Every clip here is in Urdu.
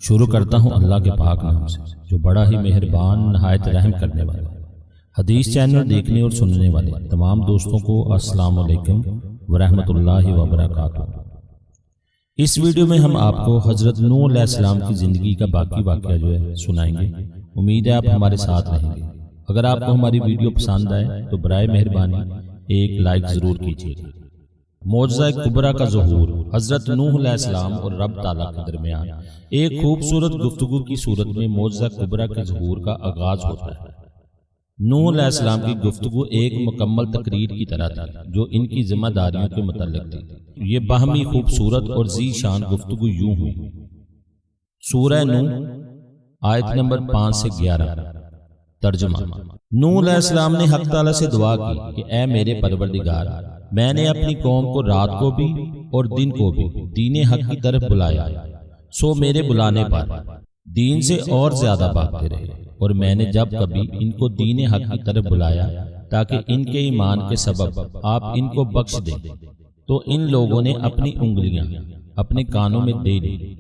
شروع کرتا ہوں اللہ کے پاک نام سے جو بڑا ہی مہربان نہایت رحم کرنے والا۔ حدیث چینل دیکھنے اور سننے والے تمام دوستوں کو السلام علیکم ورحمۃ اللہ وبرکاتہ۔ اس ویڈیو میں ہم آپ کو حضرت نوح علیہ السلام کی زندگی کا باقی واقعہ سنائیں گے۔ امید ہے آپ ہمارے ساتھ رہیں گے۔ اگر آپ کو ہماری ویڈیو پسند آئے تو برائے مہربانی ایک لائک ضرور کیجیے گا۔ معجزہ کبریٰ کا ظہور۔ حضرت نوح علیہ السلام اور رب تعالیٰ کے درمیان ایک خوبصورت گفتگو کی صورت میں معجزہ کبریٰ کے ظہور کا آغاز ہوتا ہے۔ نوح علیہ السلام کی گفتگو ایک مکمل تقریر کی طرح تھی جو ان کی ذمہ داریوں کے متعلق تھی۔ یہ باہمی خوبصورت اور ذی شان گفتگو یوں ہوئی۔ سورہ نوح آیت نمبر 5 سے 11۔ ترجمہ۔ نوح علیہ السلام نے حق تعالیٰ سے دعا کی کہ اے میرے پروردگار، میں نے اپنی قوم کو رات کو بھی اور دن کو بھی دین حق کی طرف بلایا، سو میرے بلانے پر دین سے اور زیادہ بھاگتے رہے، اور میں نے جب کبھی ان کو دین حق کی طرف بلایا تاکہ ان کے ایمان کے سبب آپ ان کو بخش دیں، تو ان لوگوں نے اپنی انگلیاں اپنے کانوں میں دے لی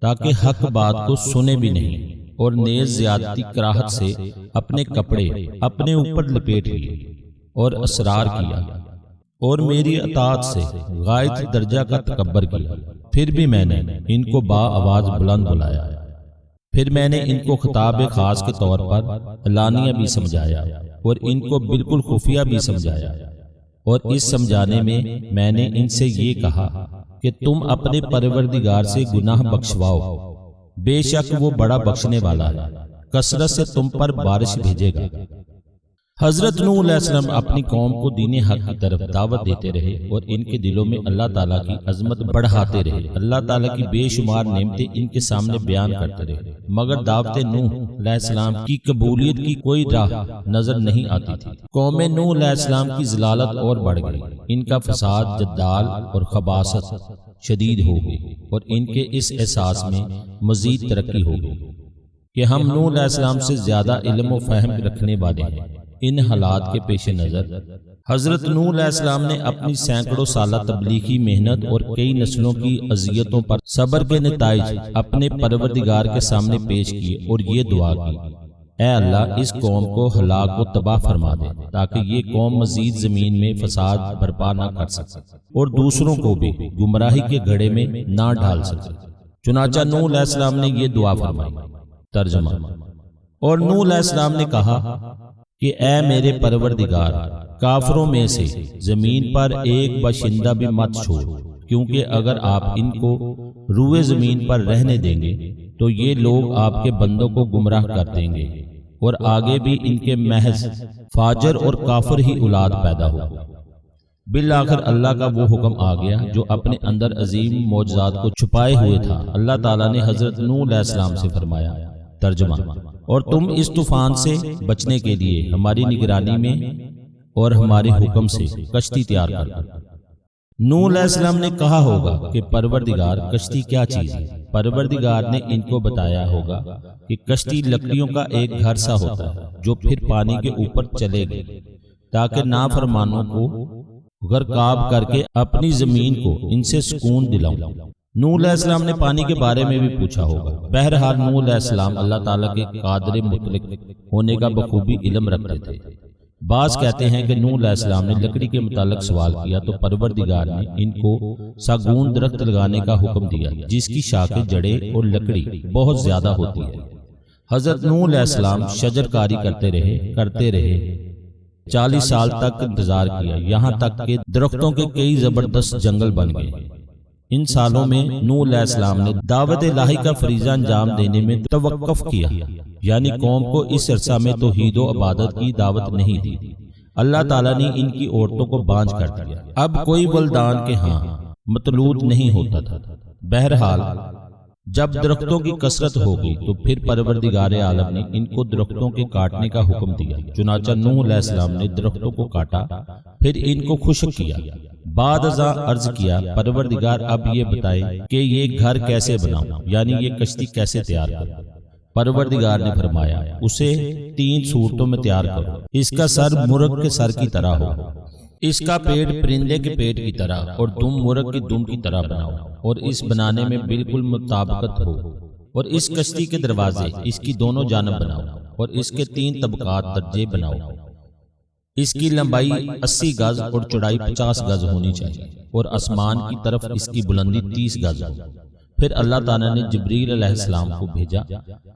تاکہ حق بات کو سنے بھی نہیں، اور نیز زیادتی کراہت سے اپنے کپڑے اپنے اوپر لپیٹ لیے اور اصرار کیا، اور میری اطاعت سے غائب درجہ کا تکبر کیا۔ پھر بھی میں نے ان کو با آواز بلند بلایا، پھر میں نے ان کو خطاب خاص کے طور پر علانیہ بھی سمجھایا اور ان کو بالکل خفیہ بھی سمجھایا، اور اس سمجھانے میں نے ان سے یہ کہا کہ تم اپنے پروردگار سے گناہ بخشواؤ، بے شک وہ بڑا بخشنے والا ہے، کثرت سے تم پر بارش بھیجے گا۔ حضرت نوح علیہ السلام اپنی قوم کو دین حق کی طرف دعوت دیتے رہے اور ان کے دلوں میں اللہ تعالیٰ کی عظمت بڑھاتے رہے۔ اللہ تعالیٰ کی بے شمار نعمتیں ان کے سامنے بیان کرتے رہے، مگر دعوت نوح علیہ السلام کی قبولیت کی کوئی راہ نظر نہیں آتی تھی۔ قوم نوح علیہ السلام کی ضلالت اور بڑھ گئی، ان کا فساد جدال اور خباثت شدید ہو گئی، اور ان کے اس احساس میں مزید ترقی ہو گئی کہ ہم نوح علیہ السلام سے زیادہ علم و فہم رکھنے والے ہیں۔ ان حالات کے پیش نظر حضرت نوح علیہ السلام نے اپنی سینکڑوں سالہ تبلیغی محنت اور کئی نسلوں کی اذیتوں پر صبر کے نتائج اپنے پروردگار کے سامنے پیش کیے اور یہ دعا کی، اے اللہ اس قوم کو ہلاک و تباہ فرما دے تاکہ یہ قوم مزید زمین میں فساد برپا نہ کر سکے اور دوسروں کو بھی گمراہی کے گھڑے میں نہ ڈال سکے۔ چنانچہ نوح علیہ السلام نے یہ دعا فرمائی۔ ترجمہ۔ اور نوح علیہ السلام نے کہا کہ اے میرے پروردگار، کافروں میں سے زمین پر ایک باشندہ بھی مت چھوڑ، کیونکہ اگر آپ ان کو روئے زمین پر رہنے دیں گے تو یہ لوگ آپ کے بندوں کو گمراہ کر دیں گے، اور آگے بھی ان کے محض فاجر اور کافر ہی اولاد پیدا ہو۔ بالآخر اللہ کا وہ حکم آ گیا جو اپنے اندر عظیم معجزات کو چھپائے ہوئے تھا۔ اللہ تعالیٰ نے حضرت نوح علیہ السلام سے فرمایا۔ ترجمہ۔ اور تم اس طوفان سے بچنے کے لیے ہماری نگرانی میں اور ہمارے حکم سے کشتی تیار کر دو۔ نوح علیہ السلام نے کہا ہوگا کہ پروردگار کشتی کیا چیز ہے؟ پروردگار نے ان کو بتایا ہوگا کہ کشتی لکڑیوں کا ایک گھر سا ہوتا ہے جو پھر پانی کے اوپر چلے گئے تاکہ نافرمانوں کو غرقاب کر کے اپنی زمین کو ان سے سکون دلاؤں۔ نوح علیہ السلام نے پانی کے بارے میں بھی پوچھا ہوگا۔ بہرحال نوح علیہ السلام اللہ تعالیٰ کے قادر مطلق ہونے کا بخوبی علم رکھتے تھے۔ بعض کہتے ہیں کہ نوح علیہ السلام نے لکڑی کے متعلق سوال کیا تو پروردگار نے ان کو ساگون درخت لگانے کا حکم دیا جس کی شاخیں، جڑیں اور لکڑی بہت زیادہ ہوتی ہے۔ حضرت نوح علیہ السلام شجر کاری کرتے رہے 40 سال تک انتظار کیا، یہاں تک کہ درختوں کے کئی زبردست جنگل بن گئے۔ ان سالوں میں نوح علیہ السلام نے دعوت الہی کا فریضہ انجام دینے میں توقف کیا، یعنی قوم کو اس عرصہ میں توحید و عبادت کی دعوت نہیں دی۔ اللہ تعالیٰ نے ان کی عورتوں کو بانجھ کر دیا، اب کوئی ولدان کے ہاں مطلوب نہیں ہوتا تھا۔ بہرحال جب درختوں کی کثرت ہو گئی تو پھر پروردگار عالم نے ان کو درختوں کے کاٹنے کا حکم دیا۔ چنانچہ نوح علیہ السلام نے درختوں کو کاٹا، پھر ان کو خشک کیا۔ بعد ازاں عرض کیا، پروردگار اب یہ بتائیں کہ یہ گھر کیسے بناؤں، یعنی یہ کشتی کیسے تیار کروں۔ پروردگار نے فرمایا، اسے 3 صورتوں میں تیار کرو۔ اس کا سر مرغ کے سر کی طرح ہو، اس کا پیٹ پرندے کے پیٹ کی طرح اور دم مرغ کی دم کی طرح بناؤ، اور اس بنانے میں بالکل مطابقت ہو۔ اور اس کشتی کے دروازے اس کی دونوں جانب بناؤ اور اس کے 3 طبقات درجے بناؤ۔ اس کی لمبائی 80 گز اور چوڑائی 50 گز ہونی چاہیے اور آسمان کی طرف اس کی بلندی 30 گز ہو۔ پھر اللہ تعالیٰ نے جبریل علیہ السلام کو بھیجا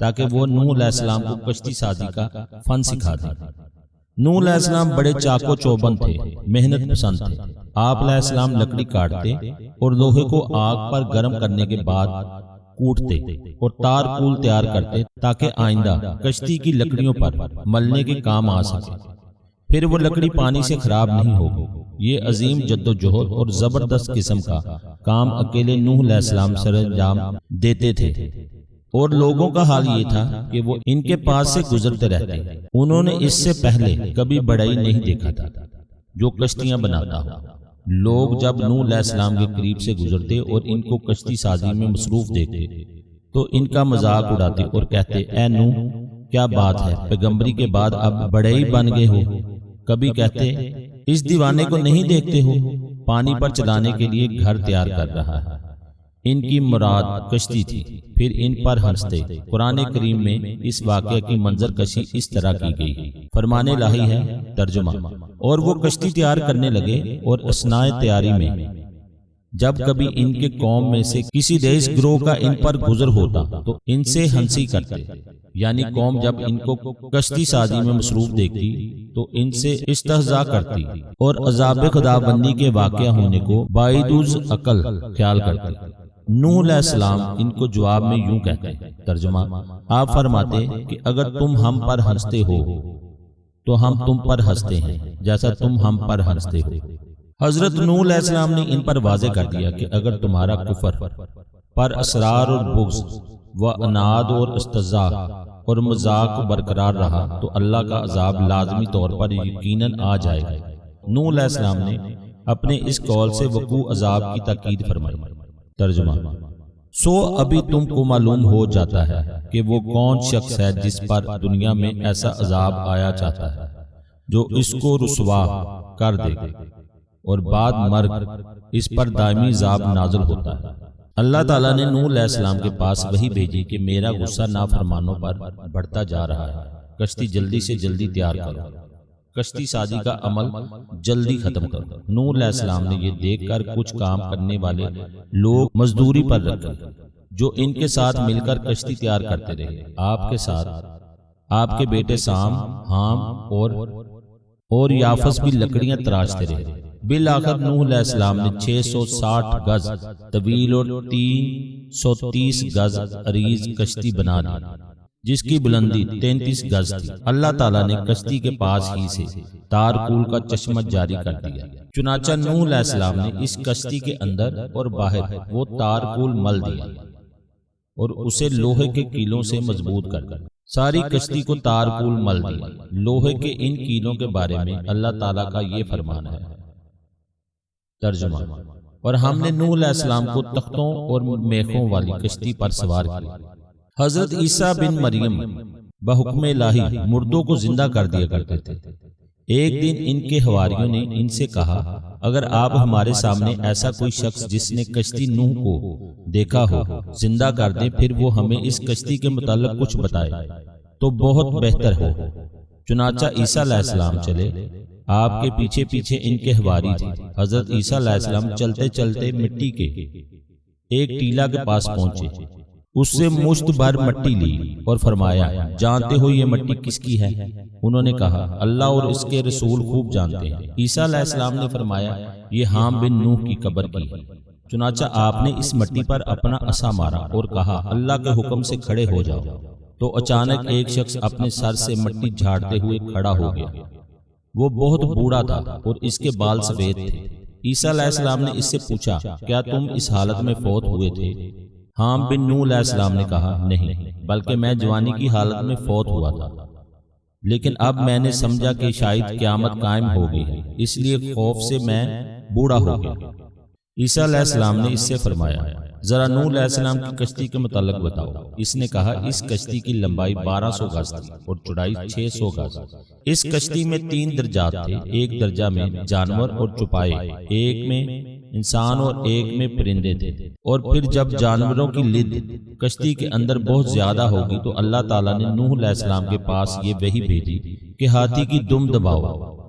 تاکہ وہ نوح علیہ السلام کو کشتی سازی کا فن سکھا دیں۔ نوح علیہ السلام بڑے چاق و چوبند تھے، محنت پسند تھے۔ آپ علیہ السلام لکڑی کاٹتے اور لوہے کو آگ پر گرم کرنے کے بعد کوٹتے اور تار کول تیار کرتے تاکہ آئندہ کشتی کی لکڑیوں پر ملنے کے کام آ سکے۔ پھر وہ لکڑی پانی سے خراب نہیں ہوگی۔ یہ عظیم جد و جہد اور زبردست قسم کا کام اکیلے نوح علیہ السلام سر انجام دیتے تھے، اور لوگوں کا حال یہ تھا کہ وہ ان کے پاس سے گزرتے رہتے۔ انہوں نے اس سے پہلے کبھی بڑائی نہیں دیکھا تھا جو کشتیاں بناتا ہو۔ لوگ جب نوح علیہ السلام کے قریب سے گزرتے اور ان کو کشتی سازی میں مصروف دیکھتے تو ان کا مذاق اڑاتے اور کہتے، اے نوح، کیا بات ہے، پیغمبری کے بعد اب بڑے بن گئے ہو؟ کبھی کہتے، اس دیوانے کو نہیں دیکھتے ہو، پانی پر چلانے کے لیے گھر تیار کر رہا ہے۔ ان کی مراد کشتی تھی، پھر ان پر ہنستے۔ قرآن کریم میں اس واقعے کی منظر کشی اس طرح کی گئی۔ فرمان الہی ہے، ترجمہ: اور وہ کشتی تیار کرنے لگے، اور اثناء تیاری میں جب کبھی ان کے قوم میں سے کسی دیس گروہ کا ان پر گزر ہوتا تو ان سے ہنسی کرتے، یعنی قوم جب ان کو کشتی سازی میں مصروف دیکھتی تو ان سے استہزاء کرتی اور عذاب خدا بندی کے واقع ہونے کو بعیدوز عقل خیال کرتی۔ نوح علیہ السلام ان کو جواب میں یوں کہتے، ترجمہ: آپ فرماتے کہ اگر تم ہم پر ہنستے ہو تو ہم تم پر ہنستے ہیں جیسا تم ہم پر ہنستے ہو۔ حضرت نوح علیہ السلام نے ان پر واضح کر دیا کہ اگر تمہارا کفر پر اصرار اور بغض و عناد اور استہزاء اور مذاق برقرار رہا تو اللہ کا عذاب لازمی طور پر یقیناً آ جائے گا۔ نوح علیہ السلام نے اپنے اس قول سے وقوع عذاب کی تاکید فرمائی۔ ترجمہ: سو ابھی تم کو معلوم ہو جاتا ہے کہ وہ کون شخص ہے جس پر دنیا میں ایسا عذاب آیا چاہتا ہے جو اس کو رسوا کر دے اور بعد مرگ اس پر دائمی عذاب نازل ہوتا ہے۔ اللہ تعالیٰ نے نوح علیہ السلام کے پاس وحی بھیجی کہ میرا غصہ نافرمانوں پر بڑھتا جا رہا ہے، کشتی جلدی سے جلدی تیار کرو، کشتی سازی کا عمل جلدی ختم کرو۔ نوح علیہ السلام نے یہ دیکھ کر کچھ کام کرنے والے لوگ مزدوری پر رکھے جو ان کے ساتھ مل کر کشتی تیار کرتے رہے۔ آپ کے ساتھ آپ کے بیٹے سام، حام اور یافس بھی لکڑیاں تراشتے رہے۔ بالآخر نوح علیہ السلام نے 660 گز طویل اور 330 گز عریض کشتی بنا دی جس کی بلندی 33 گز تھی۔ اللہ تعالیٰ نے کشتی کے پاس ہی سے تار کول کا چشمہ جاری کر دیا۔ چنانچہ نوح علیہ السلام نے اس کشتی کے اندر اور باہر وہ تار کول مل دیا اور اسے لوہے کے کیلوں سے مضبوط کر دیا۔ ساری کشتی کو تار کول مل دیا۔ لوہے کے ان کیلوں کے بارے میں اللہ تعالیٰ کا یہ فرمان ہے۔ ترجمہ: اور ہم نے نوح علیہ السلام کو تختوں اور میخوں والی کشتی پر سوار کیا۔ حضرت عیسیٰ بن مریم بحکم الہی مردوں کو زندہ کر دیا کرتے تھے۔ ایک دن ان کے حواریوں نے ان سے کہا، اگر آپ ہمارے سامنے ایسا کوئی شخص جس نے کشتی نوح کو دیکھا ہو زندہ کر دیں، پھر وہ ہمیں اس کشتی کے متعلق کچھ بتائے تو بہت بہتر ہو۔ چنانچہ عیسیٰ علیہ السلام چلے، آپ کے پیچھے پیچھے ان کے حواری تھے۔ حضرت عیسیٰ علیہ السلام چلتے چلتے مٹی کے ایک ٹیلا کے پاس پہنچے، اس سے مشت بھر مٹی لی اور فرمایا، جانتے ہو یہ مٹی کس کی ہے؟ انہوں نے کہا، اللہ اور اس کے رسول خوب جانتے ہیں۔ عیسیٰ علیہ السلام نے فرمایا، یہ حام بن نوح کی قبر کی ہے۔ چنانچہ آپ نے اس مٹی پر اپنا عصا مارا اور کہا، اللہ کے حکم سے کھڑے ہو جاؤ۔ تو اچانک ایک شخص اپنے سر سے مٹی جھاڑتے ہوئے کھڑا ہو گیا۔ وہ بہت بوڑھا تھا اور اس کے بال سفید تھے۔ عیسیٰ علیہ السلام نے اس سے پوچھا، کیا تم اس حالت میں فوت ہوئے تھے؟ حام بن نوح علیہ السلام نے کہا، نہیں، بلکہ میں جوانی کی حالت میں فوت ہوا تھا، لیکن اب میں نے سمجھا کہ شاید قیامت قائم ہو گئی ہے، اس لیے خوف سے میں بوڑھا ہو گیا۔ عیسیٰ علیہ السلام نے اس سے فرمایا، ذرا نوح علیہ السلام کی کشتی کے متعلق بتاؤ۔ اس نے کہا، اس کشتی کی لمبائی 1200 گز تھی اور چوڑائی 600 گز۔ اس کشتی میں 3 درجات تھے، ایک درجہ میں جانور اور چوپائے، ایک میں انسان اور ایک میں پرندے تھے۔ اور پھر جب جانوروں کی لد کشتی کے اندر بہت زیادہ ہوگی تو اللہ تعالیٰ نے نوح علیہ السلام کے پاس یہ وحی بھیجی کہ ہاتھی کی دم دباؤ۔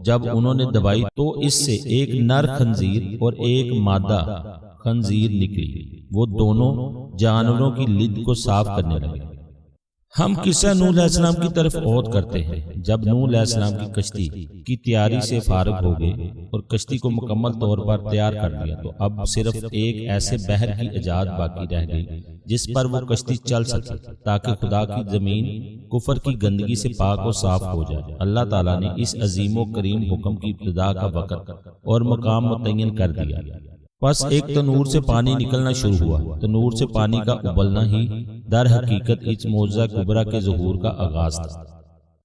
جب انہوں نے دبائی تو اس سے ایک نر خنزیر اور ایک مادہ خنزیر نکلی، وہ دونوں جانوروں کی لد کو صاف کرنے لگے۔ ہم قصہ نوح علیہ السلام کی طرف عود کرتے ہیں۔ جب نوح علیہ السلام کی کشتی کی تیاری سے فارغ ہو گئے اور کشتی کو مکمل طور پر تیار کر دیا تو اب صرف ایک ایسے بحر کی ایجاد باقی رہ گئی جس پر وہ کشتی چل سکے تاکہ خدا کی زمین کفر کی گندگی سے پاک و صاف ہو جائے۔ اللہ تعالیٰ نے اس عظیم و کریم حکم کی ابتدا کا وقت اور مقام متعین کر دیا۔ پس ایک تنور سے پانی نکلنا شروع ہوا۔ تنور سے پانی کا ابلنا ہی در حقیقت اس معجزہ کبریٰ کے ظہور کا آغاز تھا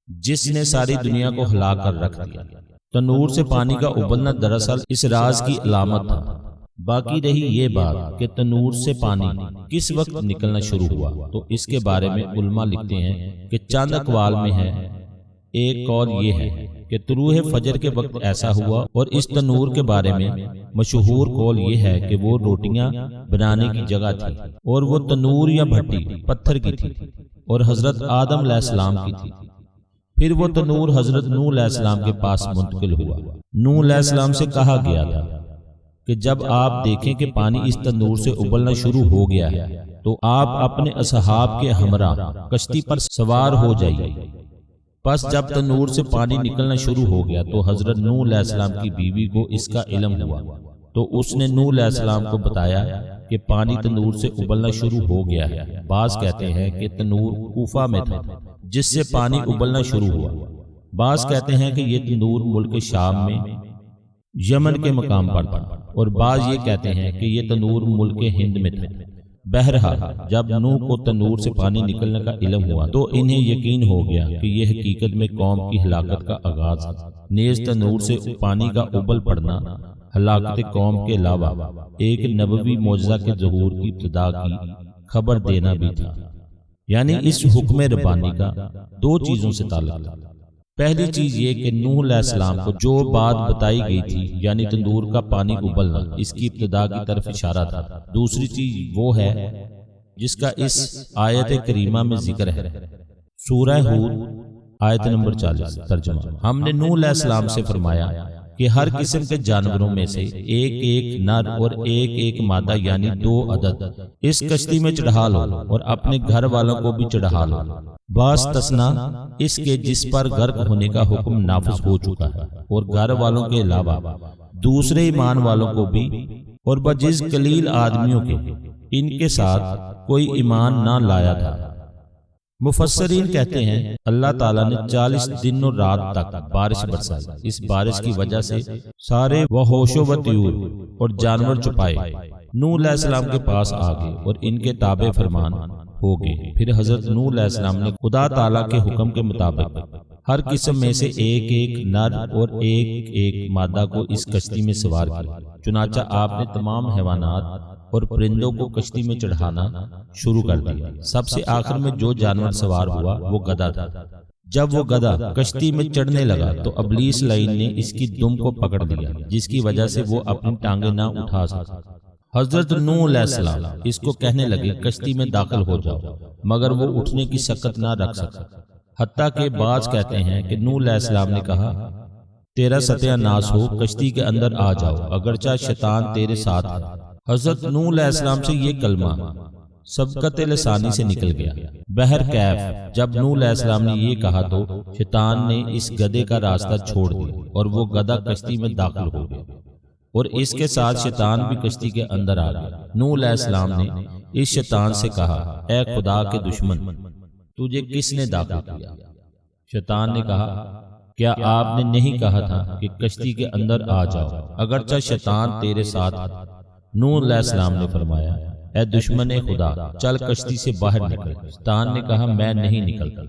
جس نے ساری دنیا کو ہلا کر رکھ دیا۔ تنور سے پانی کا ابلنا دراصل اس راز کی علامت تھا۔ باقی رہی یہ بات کہ تنور سے پانی کس وقت نکلنا شروع ہوا تو اس کے بارے میں علماء لکھتے ہیں کہ چند اقوال میں ہے۔ ایک قول یہ ہے کہ طلوع فجر کے وقت ایسا ہوا، اور اس تنور کے بارے میں مشہور قول یہ ہے کہ وہ روٹیاں بنانے کی جگہ تھی، اور وہ تنور یا بھٹی پتھر کی تھی اور حضرت آدم علیہ السلام کی تھی۔ پھر وہ تنور حضرت نوح علیہ السلام کے پاس منتقل ہوا۔ نوح علیہ السلام سے کہا گیا تھا کہ جب آپ دیکھیں کہ پانی اس تنور سے ابلنا شروع ہو گیا ہے تو آپ اپنے اصحاب کے ہمراہ کشتی پر سوار ہو جائیے۔ پس جب تنور سے پانی نکلنا شروع ہو گیا تو حضرت نوح علیہ السلام کی بیوی کو اس کا علم ہوا، تو اس نے نوح علیہ السلام کو بتایا کہ پانی تنور سے ابلنا شروع ہو گیا ہے۔ بعض کہتے ہیں کہ تنور کوفہ میں تھا جس سے پانی ابلنا شروع ہوا۔ بعض کہتے ہیں کہ یہ تنور ملک شام میں یمن کے مقام پر تھا، اور بعض یہ کہتے ہیں کہ یہ تنور ملک ہند میں تھا۔ بہرحال جب نوح کو تنور سے پانی نکلنے کا علم ہوا تو انہیں یقین ہو گیا کہ یہ حقیقت میں قوم کی ہلاکت کا آغاز ہے۔ نیز تنور سے پانی کا ابل پڑنا ہلاکت قوم کے علاوہ ایک نبوی معجزہ کے ظہور کی ابتدا کی خبر دینا بھی تھا، یعنی اس حکم ربانی کا دو چیزوں سے تعلق تھا۔ پہلی چیز یہ کہ نوح علیہ السلام کو جو بات بتائی گئی تھی یعنی تندور کا پانی ابلنا اس کی ابتدا کی طرف اشارہ تھا۔ دوسری چیز وہ ہے جس کا اس آیت کریمہ میں ذکر ہے، سورہ ہود آیت نمبر 40 ترجمہ۔ ہم نے نوح علیہ السلام سے فرمایا کہ ہر قسم کے جانوروں میں سے ایک ایک نر اور ایک ایک مادہ یعنی 2 عدد اس کشتی میں چڑھا لو اور اپنے گھر والوں کو بھی چڑھا لو، باستثنا اس کے جس پر غرق ہونے کا حکم نافذ ہو چکا ہے، اور گھر والوں کے علاوہ دوسرے ایمان والوں کو بھی، اور بجز قلیل آدمیوں کے ان کے ساتھ کوئی ایمان نہ لایا تھا۔ مفسرین کہتے ہیں اللہ تعالیٰ نے 40 دن اور رات تک بارش برسائی۔ اس بارش کی وجہ سے سارے وحوش و طیور اور جانور چھپائے نوح علیہ السلام کے پاس آ گئے اور ان کے تابع فرمان ہو گئے۔ پھر حضرت نوح علیہ السلام نے خدا تعالیٰ کے حکم کے مطابق ہر قسم میں سے ایک ایک نر اور ایک ایک مادہ کو اس کشتی میں سوار کیا۔ چنانچہ آپ نے تمام حیوانات اور پرندوں کو کشتی میں چڑھانا شروع کر دیا۔ سب سے آخر میں جو جانور سوار ہوا وہ گدھا تھا۔ جب وہ گدھا کشتی میں چڑھنے لگا تو ابلیس لعین نے اس کی دم کو پکڑ دیا، جس کی وجہ سے وہ اپنی ٹانگیں نہ اٹھا سکا۔ حضرت نوح علیہ السلام اس کو کہنے لگے کشتی میں داخل ہو جاؤ، مگر وہ اٹھنے کی سکت نہ رکھ سکا۔ حتیٰ کہ بعض کہتے ہیں کہ نوح علیہ السلام نے کہا تیرا ستیہ ناس ہو، کشتی کے اندر آ جاؤ اگرچہ شیطان تیرے ساتھ ہے۔ حضرت نوح علیہ السلام سے یہ کلمہ سبقت لسانی سے نکل گیا۔ بہرکیف جب نوح علیہ السلام نے یہ کہا تو شیطان نے اس گدھے کا راستہ چھوڑ دیا اور وہ گدھا کشتی میں داخل ہو گیا، اور اس کے ساتھ شیطان بھی کشتی کے اندر آ گیا۔ نوح علیہ السلام نے اس شیطان سے کہا اے خدا کے دشمن، تجھے کس نے داخل کیا؟ شیطان نے کہا کیا آپ نے نہیں کہا تھا کہ کشتی کے اندر آ جاؤ اگرچہ شیطان تیرے ساتھ ہے؟ نوح علیہ السلام نے فرمایا اے دشمن خدا، چل کشتی سے باہر نکل۔ شیطان نے کہا میں نہیں نکلتا۔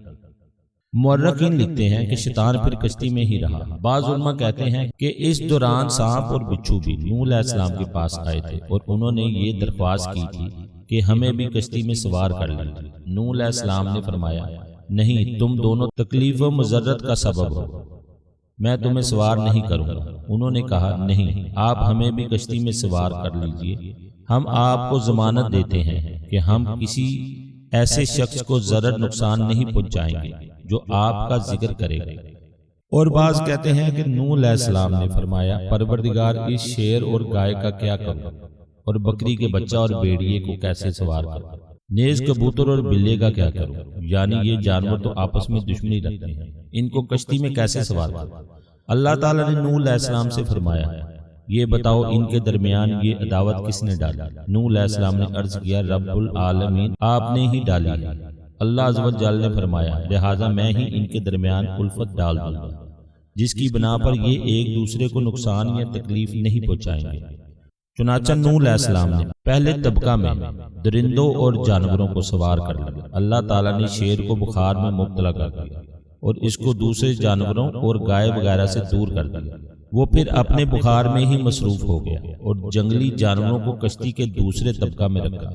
مورخین لکھتے ہیں کہ شیطان پھر کشتی میں ہی رہا۔ بعض علماء کہتے ہیں کہ اس دوران سانپ اور بچھو بھی نوح علیہ السلام کے پاس آئے تھے اور انہوں نے یہ درخواست کی تھی کہ ہمیں بھی کشتی میں سوار کر لیجیے۔ نوح علیہ السلام نے فرمایا نہیں، تم دونوں تکلیف و مضرت کا سبب ہو۔ میں تمہیں سوار نہیں کروں گا۔ انہوں نے کہا نہیں، آپ ہمیں بھی کشتی میں سوار کر لیجئے، ہم آپ کو ضمانت دیتے ہیں کہ ہم کسی ایسے شخص کو ضرر نقصان نہیں پہنچائیں گے جو آپ کا ذکر کرے گا۔ اور بعض کہتے ہیں کہ نوح علیہ السلام نے فرمایا پروردگار اس شیر اور گائے کا کیا کروں اور بکری کے بچہ اور بیڑیے کو کیسے سوار کروں، نیز کبوتر اور بلے کا کیا کروں، یعنی یہ جانور تو آپس میں دشمنی رکھتے ہیں، ان کو کشتی میں کیسے سوار کروں۔ اللہ تعالیٰ نے نوح علیہ السلام سے فرمایا یہ بتاؤ ان کے درمیان یہ عداوت کس نے ڈالی؟ نوح علیہ السلام نے عرض کیا رب العالمین آپ نے ہی ڈالی ہے۔ اللہ عز و جل نے فرمایا لہٰذا میں ہی ان کے درمیان الفت ڈال دوں گا جس کی بنا پر یہ ایک دوسرے کو نقصان یا تکلیف نہیں پہنچائیں گے۔ چنانچہ نوح علیہ السلام نے پہلے طبقہ میں درندوں اور جانوروں کو سوار کر لیا۔ اللہ تعالیٰ نے شیر کو بخار میں مبتلا کر دیا اور اس کو دوسرے جانوروں اور گائے وغیرہ سے دور کر دیا۔ وہ پھر اپنے بخار میں ہی مصروف ہو گیا اور جنگلی جانوروں کو کشتی کے دوسرے طبقہ میں رکھا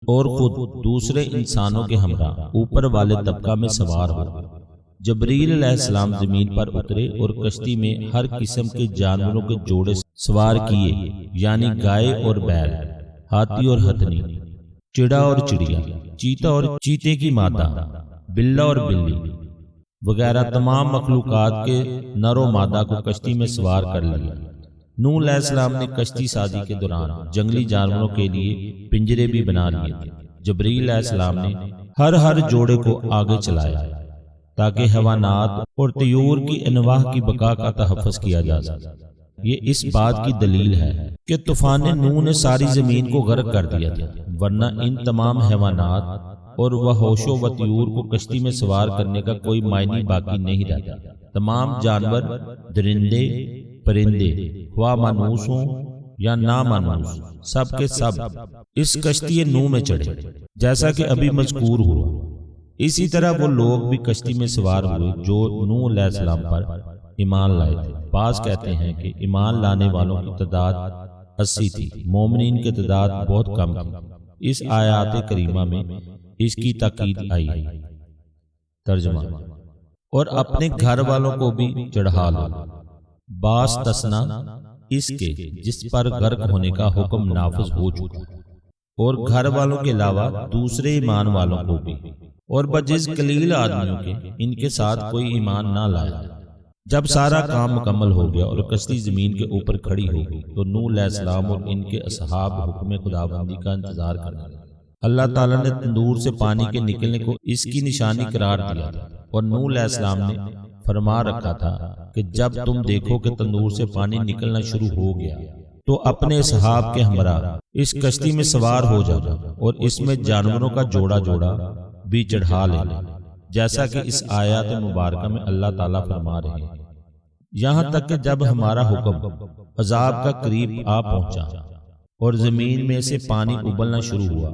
اور خود دوسرے انسانوں کے ہمراہ اوپر والے طبقہ میں سوار ہو گئے۔ جبریل علیہ السلام زمین پر اترے اور کشتی میں ہر قسم کے جانوروں کے جوڑے سوار کیے، یعنی گائے اور بیل، ہاتھی اور ہتھنی، چڑا اور چڑیا، چیتا اور چیتے کی مادہ، بلہ اور بلی وغیرہ تمام مخلوقات کے نر و مادہ کو کشتی میں سوار کر لیا۔ نوح علیہ السلام نے کشتی سازی کے دوران جنگلی جانوروں کے لیے پنجرے بھی بنا لیے تھے۔ جبریل علیہ السلام نے ہر جوڑے کو آگے چلایا تاکہ حیوانات اور طیور کی انواع کی بقا کا تحفظ کیا جا سکے۔ یہ اس بات کی دلیل ہے کہ طوفان نوح نے ساری زمین کو غرق کر دیا تھا، ورنہ ان تمام حیوانات اور وحوش و طیور کو کشتی میں سوار کرنے کا کوئی معنی باقی نہیں رہتا۔ تمام جانور، درندے، پرندے، خواہ مانوس ہوں یا نامانوس، سب کے سب اس کشتی نوح میں چڑھے جیسا کہ ابھی مذکور ہوا۔ اسی طرح وہ لوگ بھی کشتی میں سوار ہوئے جو نوح علیہ السلام پر ایمان لائے تھے۔ بعض کہتے ہیں کہ ایمان لانے والوں کی تعداد 80 تھی، مومنین کی تعداد بہت کم تھی۔ اس آیات کریمہ میں اس کی تاکید آئی ہے۔ ترجمہ: اور اپنے گھر والوں کو بھی چڑھا لو، باس تسنا اس کے جس پر غرق ہونے کا حکم نافذ ہو چکا، اور گھر والوں کے علاوہ دوسرے ایمان والوں کو بھی، اور بجز قلیل آدمیوں کے ان کے ساتھ کوئی ایمان نہ لایا۔ جب سارا کام مکمل ہو گیا اور کشتی زمین کے اوپر کھڑی ہو گئی تو نوح علیہ السلام اور ان کے اصحاب حکم خداوندی کا انتظار کرنے لگے۔ اللہ تعالیٰ نے تندور سے پانی کے نکلنے کو اس کی نشانی قرار دیا تھا، اور نوح علیہ السلام نے فرما رکھا تھا کہ جب تم دیکھو کہ تندور سے پانی نکلنا شروع ہو گیا تو اپنے اصحاب کے ہمراہ اس کشتی میں سوار ہو جانا اور اس میں جانوروں کا جوڑا جوڑا بھی چڑھا لینا، جیسا کہ اس آیات مبارکہ میں اللہ تعالیٰ فرما رہے ہیں، یہاں تک کہ جب ہمارا حکم عذاب کا قریب آ پہنچا اور زمین میں سے پانی ابلنا شروع ہوا،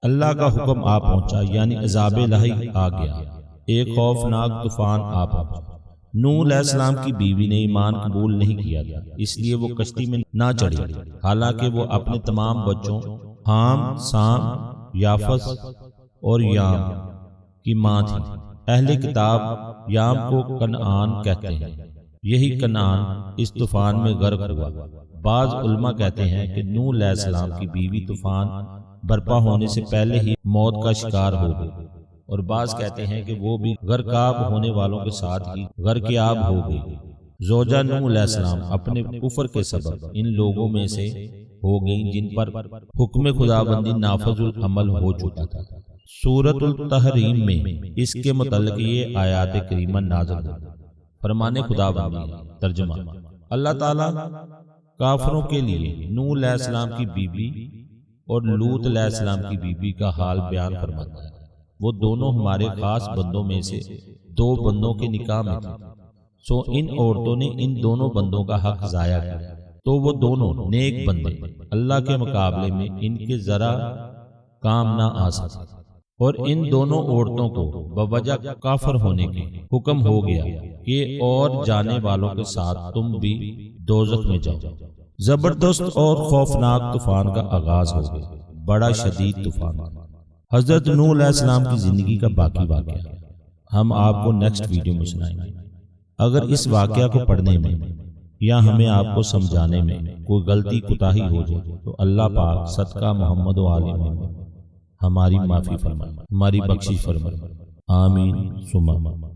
اللہ کا حکم آ پہنچا، یعنی عذاب الہی آ گیا، ایک خوفناک طوفان آ پہنچا۔ نوح علیہ السلام کی بیوی نے ایمان قبول نہیں کیا تھا، اس لیے وہ کشتی میں نہ چڑھی، حالانکہ وہ اپنے تمام بچوں حام، سام، یافس اور یام کی ماں تھی۔ اہل کتاب یام کو کنعان کہتے ہیں، یہی کنعان اس طوفان میں غرق ہوا۔ بعض علماء کہتے ہیں کہ نوح علیہ السلام کی بیوی طوفان برپا ہونے سے پہلے ہی موت کا شکار ہو گئی، اور بعض کہتے ہیں کہ وہ بھی غرقاب ہونے والوں کے ساتھ ہی غرقیاب ہو گئی۔ زوجہ نوح علیہ السلام اپنے کفر کے سبب ان لوگوں میں سے ہو گئیں جن پر حکم خداوندی نافذ العمل ہو چکا تھا۔ سورۃ التحریم میں اس کے متعلق یہ آیات کریمہ نازل ہوئی۔ فرمان خداوندی ہے۔ ترجمہ: اللہ تعالیٰ کافروں کے لیے نوح علیہ السلام کی بیوی اور لوط علیہ السلام کی بیوی کا حال بیان فرماتا ہے۔ وہ دونوں ہمارے خاص بندوں میں سے دو بندوں کے نکاح میں تھے، سو ان عورتوں نے ان دونوں بندوں کا حق ضائع کیا، تو وہ دونوں نیک بندے اللہ کے مقابلے میں ان کے ذرا کام نہ آ سکے، اور ان دونوں عورتوں کو بوجہ کافر ہونے کے حکم ہو گیا کہ اور جانے والوں کے ساتھ تم بھی دوزخ میں جاؤ۔ زبردست اور خوفناک طوفان کا آغاز ہو گیا، بڑا شدید طوفان۔ حضرت نوح علیہ السلام کی زندگی کا باقی واقعہ ہم آپ کو نیکسٹ ویڈیو میں سنائیں گے۔ اگر اس واقعہ کو پڑھنے میں یا ہمیں آپ کو سمجھانے میں کوئی غلطی کوتاہی ہو جائے تو اللہ پاک صدقہ محمد و آل محمد ہماری معافی فرمائے، ہماری بخشش فرمائے، آمین ثم آمین۔